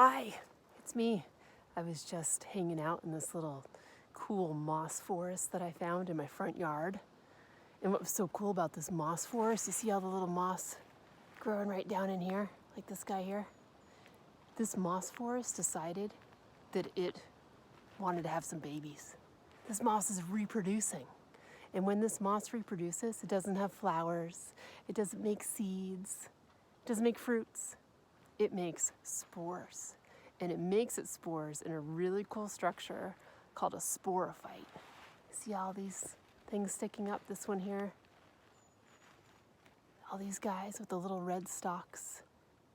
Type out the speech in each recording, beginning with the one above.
Hi, it's me. I was just hanging out in this little cool moss forest that I found in my front yard. And what was so cool about this moss forest, you see all the little moss growing right down in here, like this guy here? This moss forest decided that it wanted to have some babies. This moss is reproducing. And when this moss reproduces, it doesn't have flowers, it doesn't make seeds, it doesn't make fruits. It makes spores. And it makes its spores in a really cool structure called a sporophyte. See all these things sticking up? This one here. All these guys with the little red stalks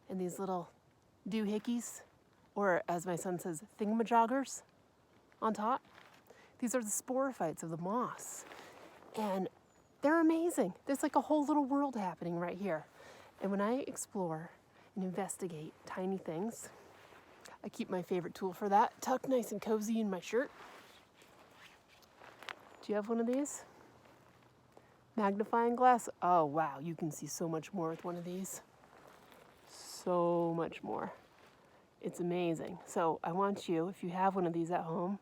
and these little doohickeys, or as my son says, thingamajoggers on top. These are the sporophytes of the moss. And they're amazing. There's like a whole little world happening right here. And when I explore and investigate tiny things, I keep my favorite tool for that tucked nice and cozy in my shirt. Do you have one of these? Magnifying glass? Oh wow, you can see so much more with one of these. So much more. It's amazing. So I want you, if you have one of these at home,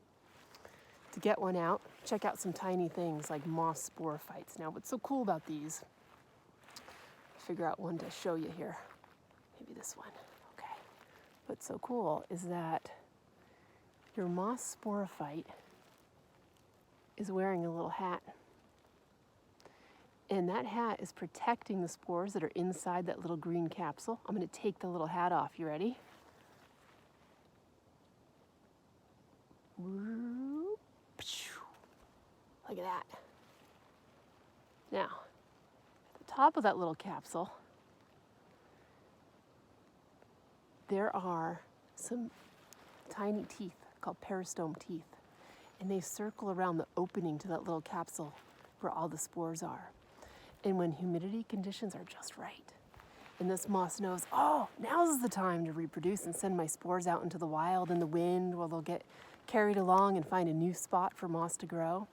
to get one out. Check out some tiny things like moss sporophytes. Now what's so cool about these, figure out one to show you here. Maybe this one. Okay. What's so cool is that your moss sporophyte is wearing a little hat. And that hat is protecting the spores that are inside that little green capsule. I'm going to take the little hat off. You ready? Look at that. Now, at the top of that little capsule, there are some tiny teeth called peristome teeth, and they circle around the opening to that little capsule where all the spores are. And when humidity conditions are just right, and this moss knows, oh, now's the time to reproduce and send my spores out into the wild in the wind where they'll get carried along and find a new spot for moss to grow,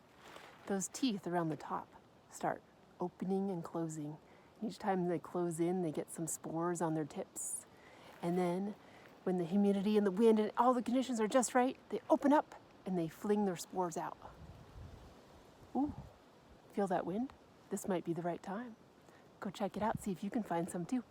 those teeth around the top start opening and closing. Each time they close in, they get some spores on their tips. And then when the humidity and the wind and all the conditions are just right, they open up and they fling their spores out. Ooh, feel that wind? This might be the right time. Go check it out, see if you can find some too.